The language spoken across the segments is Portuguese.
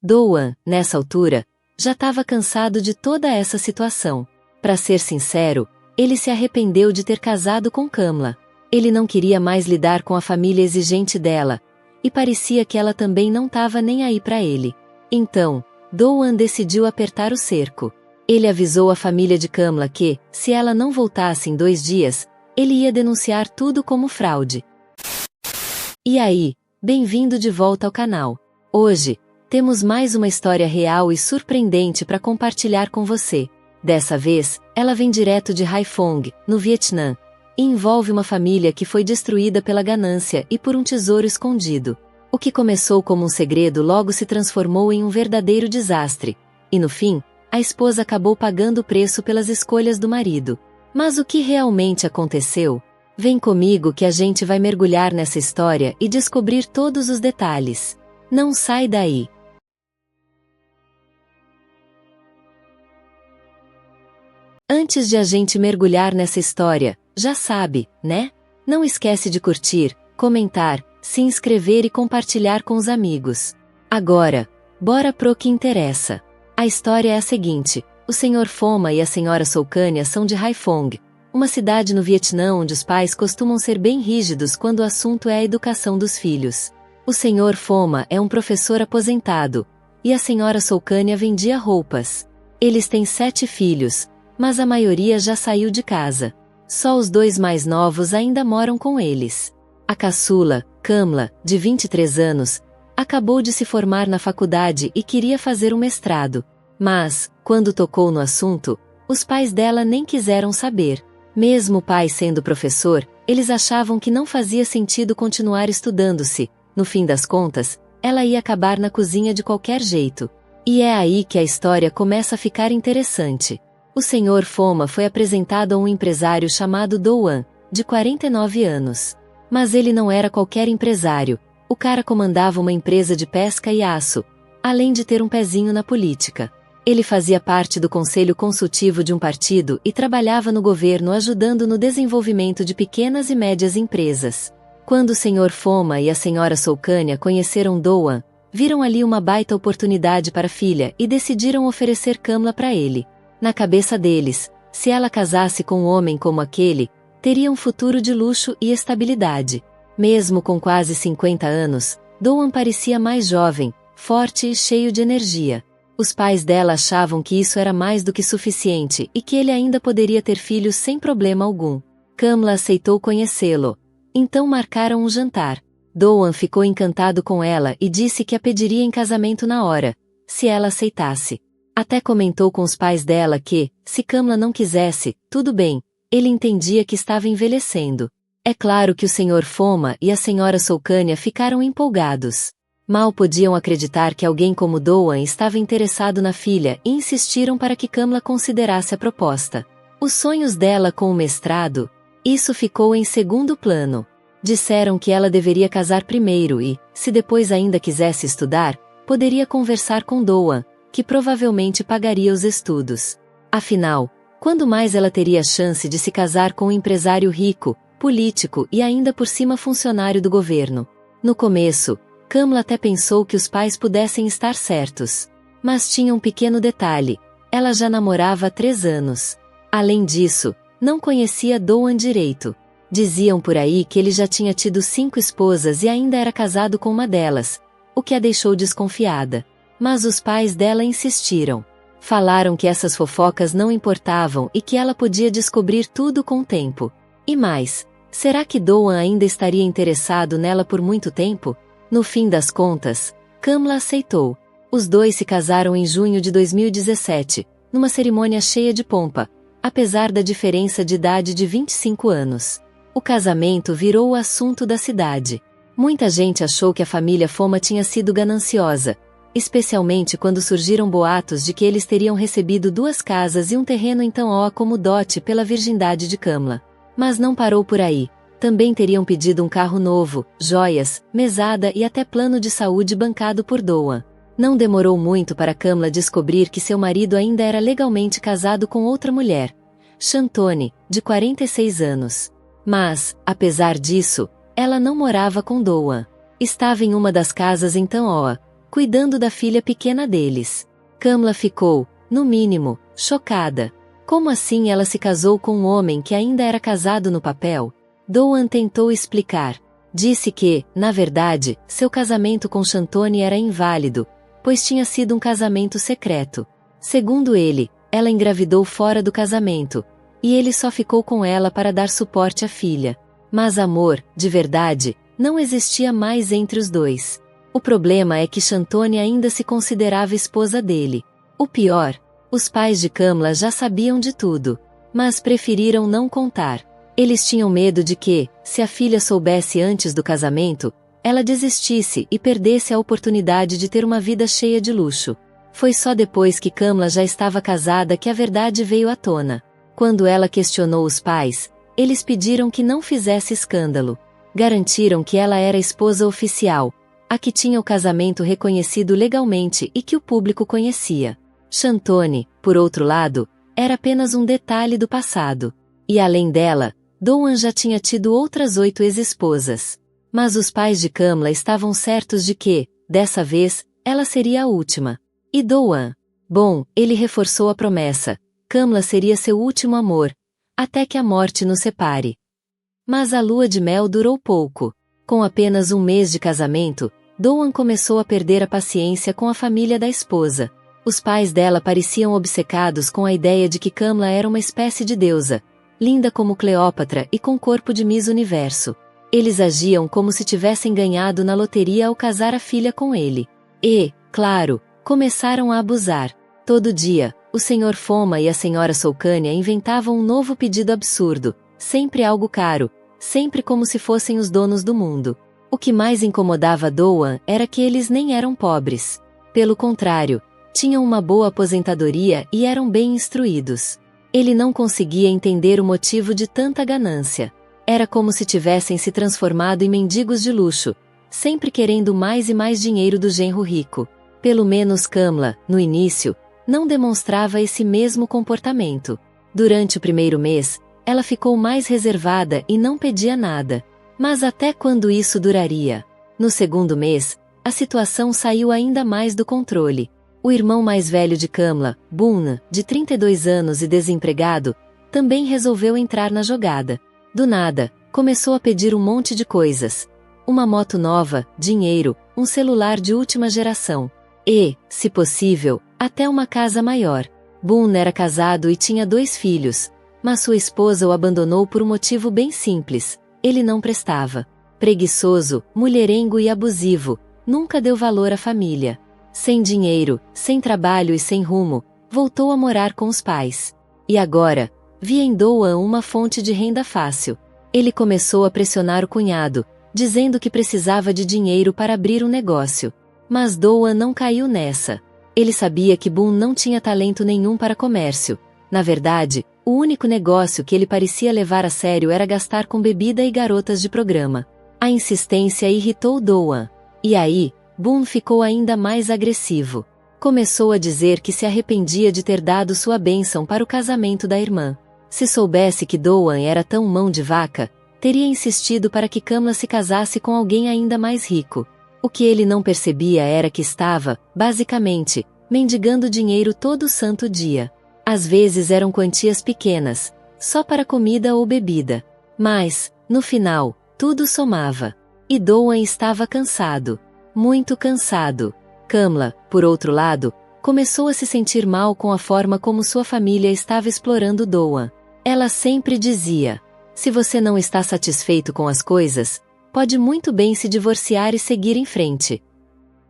Doan, nessa altura, já estava cansado de toda essa situação. Para ser sincero, ele se arrependeu de ter casado com Kamla. Ele não queria mais lidar com a família exigente dela, e parecia que ela também não estava nem aí para ele. Então, Doan decidiu apertar o cerco. Ele avisou a família de Kamla que, se ela não voltasse em 2 dias, ele ia denunciar tudo como fraude. E aí, bem-vindo de volta ao canal. Hoje, temos mais uma história real e surpreendente para compartilhar com você. Dessa vez, ela vem direto de Haiphong, no Vietnã, e envolve uma família que foi destruída pela ganância e por um tesouro escondido. O que começou como um segredo logo se transformou em um verdadeiro desastre, e no fim, a esposa acabou pagando o preço pelas escolhas do marido. Mas o que realmente aconteceu? Vem comigo que a gente vai mergulhar nessa história e descobrir todos os detalhes. Não sai daí! Antes de a gente mergulhar nessa história, já sabe, né? Não esquece de curtir, comentar, se inscrever e compartilhar com os amigos. Agora, bora pro que interessa. A história é a seguinte: o Sr. Phoma e a Sra. Soukanya são de Haiphong, uma cidade no Vietnã onde os pais costumam ser bem rígidos quando o assunto é a educação dos filhos. O Sr. Phoma é um professor aposentado, e a Sra. Soukanya vendia roupas. Eles têm 7 filhos, mas a maioria já saiu de casa. Só os 2 mais novos ainda moram com eles. A caçula, Kamla, de 23 anos, acabou de se formar na faculdade e queria fazer um mestrado. Mas, quando tocou no assunto, os pais dela nem quiseram saber. Mesmo o pai sendo professor, eles achavam que não fazia sentido continuar estudando-se. No fim das contas, ela ia acabar na cozinha de qualquer jeito. E é aí que a história começa a ficar interessante. O Sr. Phoma foi apresentado a um empresário chamado Doan, de 49 anos. Mas ele não era qualquer empresário. O cara comandava uma empresa de pesca e aço, além de ter um pezinho na política. Ele fazia parte do conselho consultivo de um partido e trabalhava no governo ajudando no desenvolvimento de pequenas e médias empresas. Quando o Sr. Phoma e a Sra. Soukanya conheceram Doan, viram ali uma baita oportunidade para a filha e decidiram oferecer Kamla para ele. Na cabeça deles, se ela casasse com um homem como aquele, teria um futuro de luxo e estabilidade. Mesmo com quase 50 anos, Doan parecia mais jovem, forte e cheio de energia. Os pais dela achavam que isso era mais do que suficiente e que ele ainda poderia ter filhos sem problema algum. Kamla aceitou conhecê-lo. Então marcaram um jantar. Doan ficou encantado com ela e disse que a pediria em casamento na hora, se ela aceitasse. Até comentou com os pais dela que, se Kamla não quisesse, tudo bem, ele entendia que estava envelhecendo. É claro que o Sr. Phoma e a Sra. Soukanya ficaram empolgados. Mal podiam acreditar que alguém como Doan estava interessado na filha e insistiram para que Kamla considerasse a proposta. Os sonhos dela com o mestrado, isso ficou em segundo plano. Disseram que ela deveria casar primeiro e, se depois ainda quisesse estudar, poderia conversar com Doan, que provavelmente pagaria os estudos. Afinal, quando mais ela teria a chance de se casar com um empresário rico, político e ainda por cima funcionário do governo? No começo, Kamla até pensou que os pais pudessem estar certos. Mas tinha um pequeno detalhe: ela já namorava há 3 anos. Além disso, não conhecia Doan direito. Diziam por aí que ele já tinha tido 5 esposas e ainda era casado com uma delas, o que a deixou desconfiada. Mas os pais dela insistiram. Falaram que essas fofocas não importavam e que ela podia descobrir tudo com o tempo. E mais, será que Doan ainda estaria interessado nela por muito tempo? No fim das contas, Kamla aceitou. Os 2 se casaram em junho de 2017, numa cerimônia cheia de pompa, apesar da diferença de idade de 25 anos. O casamento virou o assunto da cidade. Muita gente achou que a família Phoma tinha sido gananciosa, especialmente quando surgiram boatos de que eles teriam recebido 2 casas e um terreno em Tan-Hoa como dote pela virgindade de Kamla. Mas não parou por aí. Também teriam pedido um carro novo, joias, mesada e até plano de saúde bancado por Doan. Não demorou muito para Kamla descobrir que seu marido ainda era legalmente casado com outra mulher, Shantoni, de 46 anos. Mas, apesar disso, ela não morava com Doan. Estava em uma das casas em Tan-Hoa, cuidando da filha pequena deles. Kamla ficou, no mínimo, chocada. Como assim ela se casou com um homem que ainda era casado no papel? Doan tentou explicar. Disse que, na verdade, seu casamento com Shantoni era inválido, pois tinha sido um casamento secreto. Segundo ele, ela engravidou fora do casamento, e ele só ficou com ela para dar suporte à filha. Mas amor, de verdade, não existia mais entre os dois. O problema é que Shantoni ainda se considerava esposa dele. O pior, os pais de Kamla já sabiam de tudo, mas preferiram não contar. Eles tinham medo de que, se a filha soubesse antes do casamento, ela desistisse e perdesse a oportunidade de ter uma vida cheia de luxo. Foi só depois que Kamla já estava casada que a verdade veio à tona. Quando ela questionou os pais, eles pediram que não fizesse escândalo. Garantiram que ela era a esposa oficial, a que tinha o casamento reconhecido legalmente e que o público conhecia. Shantoni, por outro lado, era apenas um detalhe do passado. E além dela, Doan já tinha tido outras 8 ex-esposas. Mas os pais de Kamla estavam certos de que, dessa vez, ela seria a última. E Doan? Bom, ele reforçou a promessa. Kamla seria seu último amor, até que a morte nos separe. Mas a lua de mel durou pouco. Com apenas um mês de casamento, Doan começou a perder a paciência com a família da esposa. Os pais dela pareciam obcecados com a ideia de que Kamla era uma espécie de deusa, linda como Cleópatra e com corpo de Miss Universo. Eles agiam como se tivessem ganhado na loteria ao casar a filha com ele. E, claro, começaram a abusar. Todo dia, o Sr. Foma e a Sra. Soukania inventavam um novo pedido absurdo, sempre algo caro, sempre como se fossem os donos do mundo. O que mais incomodava Doan era que eles nem eram pobres. Pelo contrário, tinham uma boa aposentadoria e eram bem instruídos. Ele não conseguia entender o motivo de tanta ganância. Era como se tivessem se transformado em mendigos de luxo, sempre querendo mais e mais dinheiro do genro rico. Pelo menos Kamla, no início, não demonstrava esse mesmo comportamento. Durante o primeiro mês, ela ficou mais reservada e não pedia nada. Mas até quando isso duraria? No segundo mês, a situação saiu ainda mais do controle. O irmão mais velho de Kamla, Boone, de 32 anos e desempregado, também resolveu entrar na jogada. Do nada, começou a pedir um monte de coisas. Uma moto nova, dinheiro, um celular de última geração. E, se possível, até uma casa maior. Boone era casado e tinha 2 filhos, mas sua esposa o abandonou por um motivo bem simples: ele não prestava. Preguiçoso, mulherengo e abusivo, nunca deu valor à família. Sem dinheiro, sem trabalho e sem rumo, voltou a morar com os pais. E agora, via em Doan uma fonte de renda fácil. Ele começou a pressionar o cunhado, dizendo que precisava de dinheiro para abrir um negócio. Mas Doan não caiu nessa. Ele sabia que Boone não tinha talento nenhum para comércio. Na verdade, o único negócio que ele parecia levar a sério era gastar com bebida e garotas de programa. A insistência irritou Doan. E aí, Boone ficou ainda mais agressivo. Começou a dizer que se arrependia de ter dado sua bênção para o casamento da irmã. Se soubesse que Doan era tão mão de vaca, teria insistido para que Kamla se casasse com alguém ainda mais rico. O que ele não percebia era que estava, basicamente, mendigando dinheiro todo santo dia. Às vezes eram quantias pequenas, só para comida ou bebida. Mas, no final, tudo somava. E Doan estava cansado. Muito cansado. Kamla, por outro lado, começou a se sentir mal com a forma como sua família estava explorando Doan. Ela sempre dizia: se você não está satisfeito com as coisas, pode muito bem se divorciar e seguir em frente.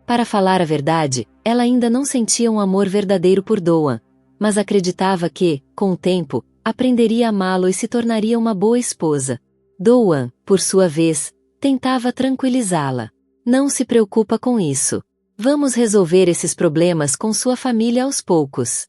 Para falar a verdade, ela ainda não sentia um amor verdadeiro por Doan, mas acreditava que, com o tempo, aprenderia a amá-lo e se tornaria uma boa esposa. Doan, por sua vez, tentava tranquilizá-la. Não se preocupa com isso. Vamos resolver esses problemas com sua família aos poucos.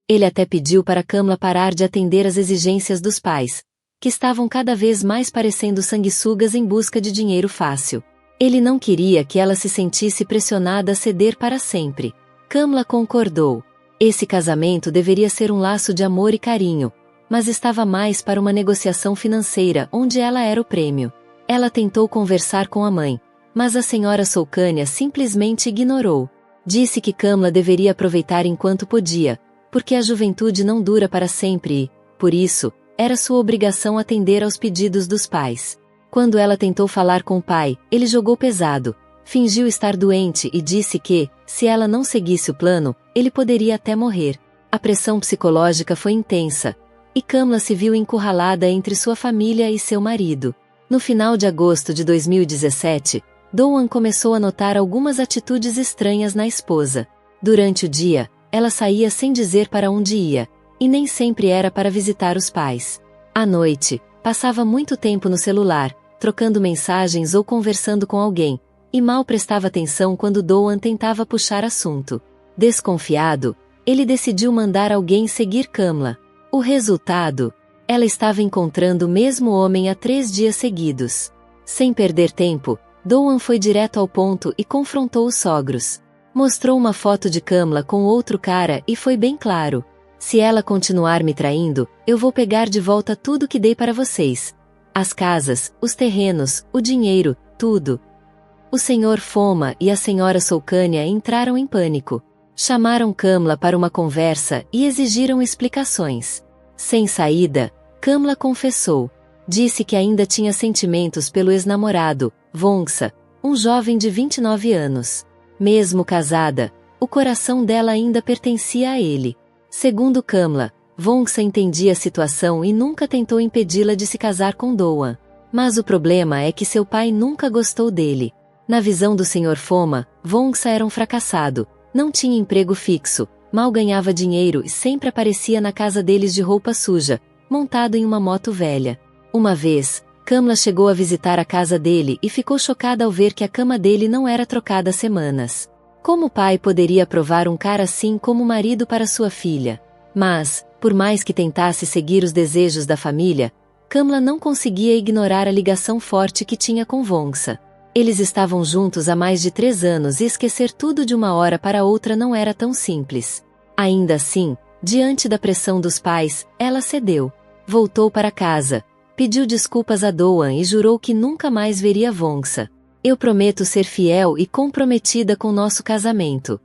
Ele até pediu para Kamla parar de atender às exigências dos pais, que estavam cada vez mais parecendo sanguessugas em busca de dinheiro fácil. Ele não queria que ela se sentisse pressionada a ceder para sempre. Kamla concordou. Esse casamento deveria ser um laço de amor e carinho, mas estava mais para uma negociação financeira onde ela era o prêmio. Ela tentou conversar com a mãe, Mas a senhora Soukania simplesmente ignorou. Disse que Kamla deveria aproveitar enquanto podia, porque a juventude não dura para sempre e, por isso, era sua obrigação atender aos pedidos dos pais. Quando ela tentou falar com o pai, ele jogou pesado, fingiu estar doente e disse que, se ela não seguisse o plano, ele poderia até morrer. A pressão psicológica foi intensa, e Kamla se viu encurralada entre sua família e seu marido. No final de agosto de 2017, Doan começou a notar algumas atitudes estranhas na esposa. Durante o dia, ela saía sem dizer para onde ia, e nem sempre era para visitar os pais. À noite, passava muito tempo no celular, trocando mensagens ou conversando com alguém, e mal prestava atenção quando Doan tentava puxar assunto. Desconfiado, ele decidiu mandar alguém seguir Kamla. O resultado? Ela estava encontrando o mesmo homem há 3 dias seguidos. Sem perder tempo, Doan foi direto ao ponto e confrontou os sogros. Mostrou uma foto de Kamla com outro cara e foi bem claro. Se ela continuar me traindo, eu vou pegar de volta tudo que dei para vocês. As casas, os terrenos, o dinheiro, tudo. O senhor Foma e a senhora Soukania entraram em pânico. Chamaram Kamla para uma conversa e exigiram explicações. Sem saída, Kamla confessou. Disse que ainda tinha sentimentos pelo ex-namorado, Vongsa, um jovem de 29 anos. Mesmo casada, o coração dela ainda pertencia a ele. Segundo Kamla, Vongsa entendia a situação e nunca tentou impedi-la de se casar com Doan. Mas o problema é que seu pai nunca gostou dele. Na visão do Sr. Foma, Vongsa era um fracassado, não tinha emprego fixo, mal ganhava dinheiro e sempre aparecia na casa deles de roupa suja, montado em uma moto velha. Uma vez, Kamla chegou a visitar a casa dele e ficou chocada ao ver que a cama dele não era trocada há semanas. Como o pai poderia aprovar um cara assim como marido para sua filha? Mas, por mais que tentasse seguir os desejos da família, Kamla não conseguia ignorar a ligação forte que tinha com Vongsa. Eles estavam juntos há mais de 3 anos e esquecer tudo de uma hora para outra não era tão simples. Ainda assim, diante da pressão dos pais, ela cedeu. Voltou para casa. Pediu desculpas a Doan e jurou que nunca mais veria Vongsa. Eu prometo ser fiel e comprometida com nosso casamento.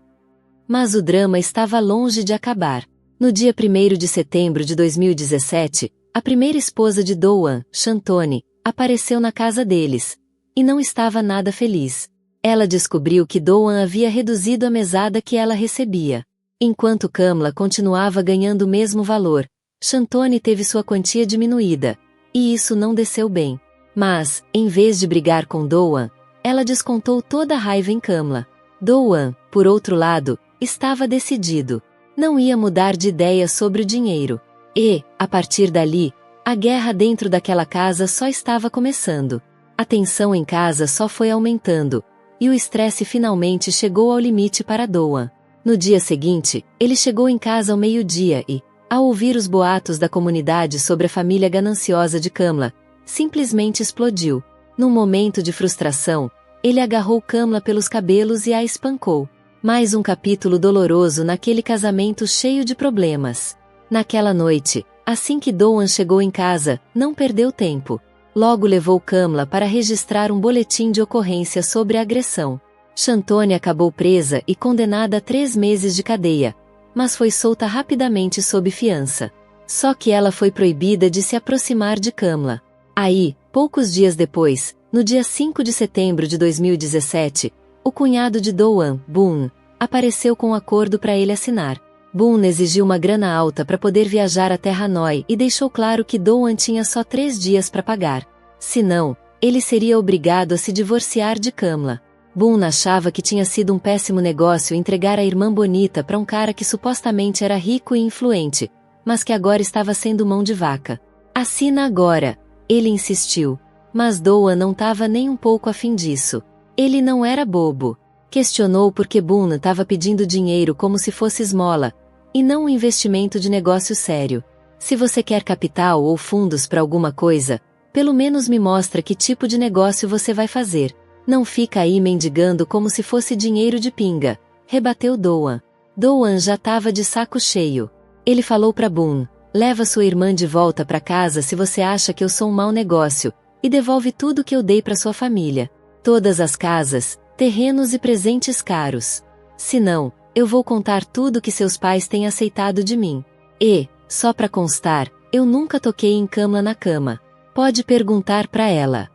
Mas o drama estava longe de acabar. No dia 1º de setembro de 2017, a primeira esposa de Doan, Shantoni, apareceu na casa deles. E não estava nada feliz. Ela descobriu que Doan havia reduzido a mesada que ela recebia. Enquanto Kamla continuava ganhando o mesmo valor, Shantoni teve sua quantia diminuída. E isso não desceu bem. Mas, em vez de brigar com Doan, ela descontou toda a raiva em Kamla. Doan, por outro lado, estava decidido. Não ia mudar de ideia sobre o dinheiro. E, a partir dali, a guerra dentro daquela casa só estava começando. A tensão em casa só foi aumentando, e o estresse finalmente chegou ao limite para Doan. No dia seguinte, ele chegou em casa ao meio-dia e, ao ouvir os boatos da comunidade sobre a família gananciosa de Kamla, simplesmente explodiu. Num momento de frustração, ele agarrou Kamla pelos cabelos e a espancou. Mais um capítulo doloroso naquele casamento cheio de problemas. Naquela noite, assim que Doan chegou em casa, não perdeu tempo. Logo levou Kamla para registrar um boletim de ocorrência sobre a agressão. Shantoni acabou presa e condenada a 3 meses de cadeia, mas foi solta rapidamente sob fiança. Só que ela foi proibida de se aproximar de Kamla. Aí, poucos dias depois, no dia 5 de setembro de 2017, o cunhado de Doan, Boone, apareceu com um acordo para ele assinar. Boone exigiu uma grana alta para poder viajar até Hanoi e deixou claro que Doan tinha só 3 dias para pagar. Senão, ele seria obrigado a se divorciar de Kamla. Boone achava que tinha sido um péssimo negócio entregar a irmã bonita para um cara que supostamente era rico e influente, mas que agora estava sendo mão de vaca. Assina agora, ele insistiu. Mas Doan não estava nem um pouco afim disso. Ele não era bobo. Questionou por que Boone estava pedindo dinheiro como se fosse esmola, e não um investimento de negócio sério. Se você quer capital ou fundos para alguma coisa, pelo menos me mostra que tipo de negócio você vai fazer. Não fica aí mendigando como se fosse dinheiro de pinga, rebateu Doan. Doan já estava de saco cheio. Ele falou para Boone: leva sua irmã de volta para casa se você acha que eu sou um mau negócio, e devolve tudo que eu dei para sua família. Todas as casas, terrenos e presentes caros. Se não, eu vou contar tudo que seus pais têm aceitado de mim. E, só pra constar, eu nunca toquei em Kamla na cama. Pode perguntar pra ela.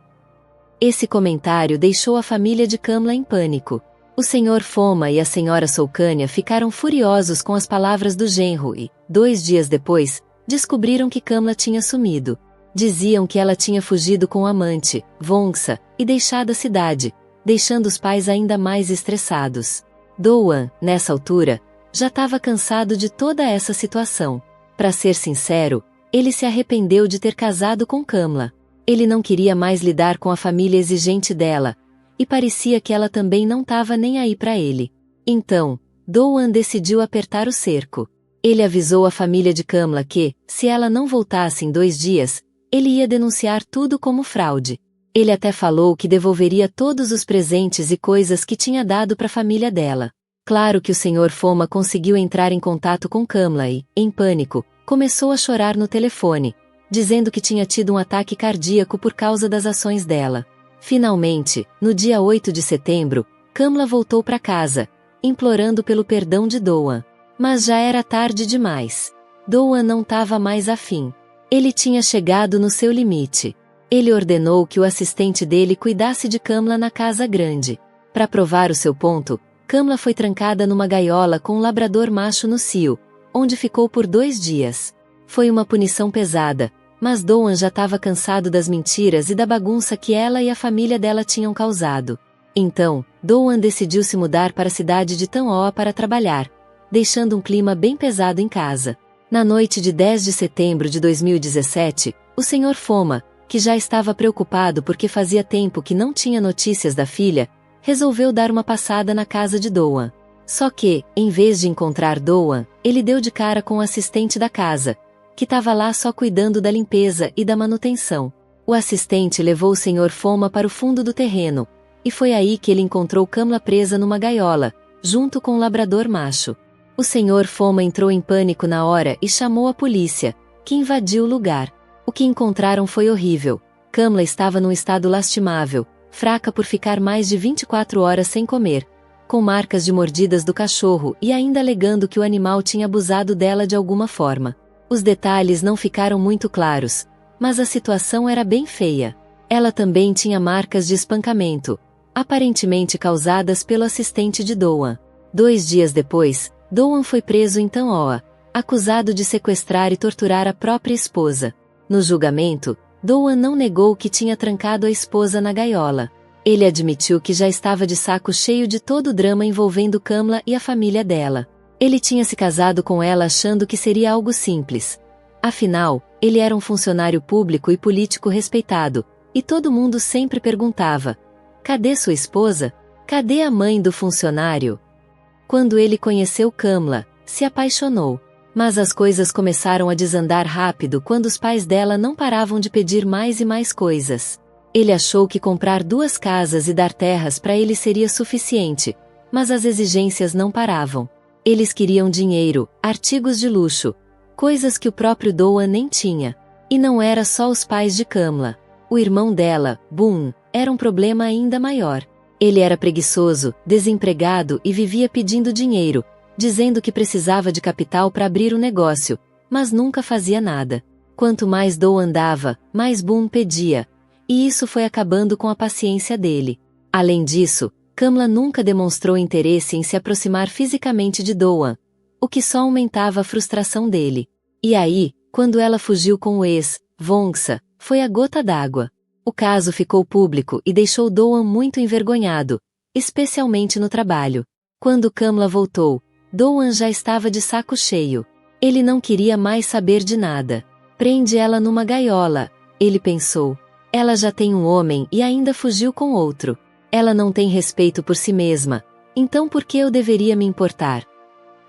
Esse comentário deixou a família de Kamla em pânico. O Sr. Foma e a Sra. Soukania ficaram furiosos com as palavras do genro e, 2 dias depois, descobriram que Kamla tinha sumido. Diziam que ela tinha fugido com o amante, Vongsa, e deixado a cidade, deixando os pais ainda mais estressados. Doan, nessa altura, já estava cansado de toda essa situação. Para ser sincero, ele se arrependeu de ter casado com Kamla. Ele não queria mais lidar com a família exigente dela, e parecia que ela também não estava nem aí para ele. Então, Doan decidiu apertar o cerco. Ele avisou a família de Kamla que, se ela não voltasse em 2 dias, ele ia denunciar tudo como fraude. Ele até falou que devolveria todos os presentes e coisas que tinha dado para a família dela. Claro que o Sr. Foma conseguiu entrar em contato com Kamla e, em pânico, começou a chorar no telefone, dizendo que tinha tido um ataque cardíaco por causa das ações dela. Finalmente, no dia 8 de setembro, Kamla voltou para casa, implorando pelo perdão de Doan. Mas já era tarde demais. Doan não estava mais afim. Ele tinha chegado no seu limite. Ele ordenou que o assistente dele cuidasse de Kamla na casa grande. Para provar o seu ponto, Kamla foi trancada numa gaiola com um labrador macho no cio, onde ficou por 2 dias. Foi uma punição pesada, mas Doan já estava cansado das mentiras e da bagunça que ela e a família dela tinham causado. Então, Doan decidiu se mudar para a cidade de Tanoa para trabalhar, deixando um clima bem pesado em casa. Na noite de 10 de setembro de 2017, o Sr. Foma, que já estava preocupado porque fazia tempo que não tinha notícias da filha, resolveu dar uma passada na casa de Doan. Só que, em vez de encontrar Doan, ele deu de cara com o assistente da casa, que estava lá só cuidando da limpeza e da manutenção. O assistente levou o Sr. Foma para o fundo do terreno, e foi aí que ele encontrou Kamla presa numa gaiola, junto com o labrador macho. O Sr. Foma entrou em pânico na hora e chamou a polícia, que invadiu o lugar. O que encontraram foi horrível. Kamla estava num estado lastimável, fraca por ficar mais de 24 horas sem comer, com marcas de mordidas do cachorro e ainda alegando que o animal tinha abusado dela de alguma forma. Os detalhes não ficaram muito claros, mas a situação era bem feia. Ela também tinha marcas de espancamento, aparentemente causadas pelo assistente de Doan. 2 dias depois, Doan foi preso em Tanoa, acusado de sequestrar e torturar a própria esposa. No julgamento, Doan não negou que tinha trancado a esposa na gaiola. Ele admitiu que já estava de saco cheio de todo o drama envolvendo Kamla e a família dela. Ele tinha se casado com ela achando que seria algo simples. Afinal, ele era um funcionário público e político respeitado, e todo mundo sempre perguntava: cadê sua esposa? Cadê a mãe do funcionário? Quando ele conheceu Kamla, se apaixonou. Mas as coisas começaram a desandar rápido quando os pais dela não paravam de pedir mais e mais coisas. Ele achou que comprar 2 casas e dar terras para ele seria suficiente, mas as exigências não paravam. Eles queriam dinheiro, artigos de luxo, coisas que o próprio Doan nem tinha. E não era só os pais de Kamla. O irmão dela, Boon, era um problema ainda maior. Ele era preguiçoso, desempregado e vivia pedindo dinheiro, dizendo que precisava de capital para abrir o negócio, mas nunca fazia nada. Quanto mais Doan dava, mais Boon pedia, e isso foi acabando com a paciência dele. Além disso, Kamla nunca demonstrou interesse em se aproximar fisicamente de Doan, o que só aumentava a frustração dele. E aí, quando ela fugiu com o ex, Vongsa, foi a gota d'água. O caso ficou público e deixou Doan muito envergonhado, especialmente no trabalho. Quando Kamla voltou, Doan já estava de saco cheio. Ele não queria mais saber de nada. Prende ela numa gaiola, ele pensou. Ela já tem um homem e ainda fugiu com outro. Ela não tem respeito por si mesma, então por que eu deveria me importar?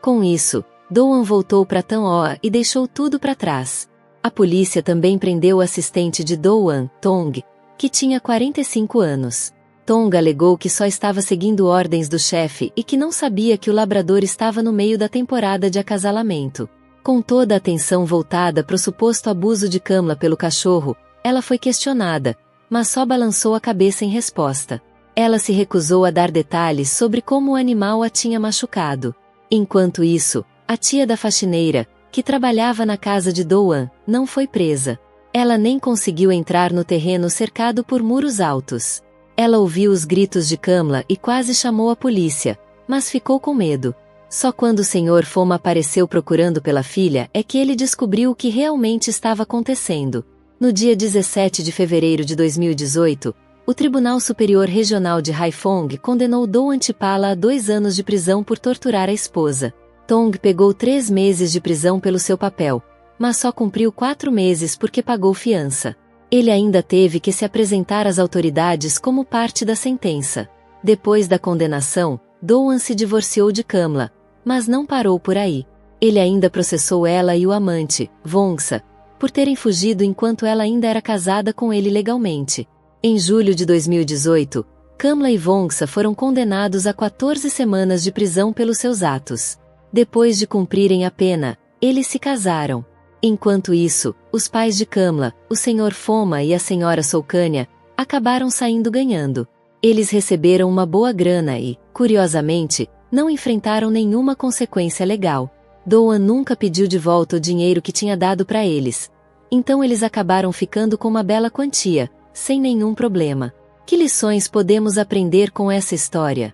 Com isso, Doan voltou para Tanoa e deixou tudo para trás. A polícia também prendeu o assistente de Doan, Tong, que tinha 45 anos. Tong alegou que só estava seguindo ordens do chefe e que não sabia que o labrador estava no meio da temporada de acasalamento. Com toda a atenção voltada para o suposto abuso de Kamla pelo cachorro, ela foi questionada, mas só balançou a cabeça em resposta. Ela se recusou a dar detalhes sobre como o animal a tinha machucado. Enquanto isso, a tia da faxineira, que trabalhava na casa de Do-won, não foi presa. Ela nem conseguiu entrar no terreno cercado por muros altos. Ela ouviu os gritos de Kamla e quase chamou a polícia, mas ficou com medo. Só quando o Sr. Foma apareceu procurando pela filha é que ele descobriu o que realmente estava acontecendo. No dia 17 de fevereiro de 2018, o Tribunal Superior Regional de Haiphong condenou Do Antipala a 2 anos de prisão por torturar a esposa. Tong pegou 3 meses de prisão pelo seu papel, mas só cumpriu 4 meses porque pagou fiança. Ele ainda teve que se apresentar às autoridades como parte da sentença. Depois da condenação, Do-won se divorciou de Kamla, mas não parou por aí. Ele ainda processou ela e o amante, Wongsa, por terem fugido enquanto ela ainda era casada com ele legalmente. Em julho de 2018, Kamla e Wongsa foram condenados a 14 semanas de prisão pelos seus atos. Depois de cumprirem a pena, eles se casaram. Enquanto isso, os pais de Kamla, o Sr. Foma e a Sra. Soukanya, acabaram saindo ganhando. Eles receberam uma boa grana e, curiosamente, não enfrentaram nenhuma consequência legal. Do-won nunca pediu de volta o dinheiro que tinha dado para eles. Então eles acabaram ficando com uma bela quantia, sem nenhum problema. Que lições podemos aprender com essa história?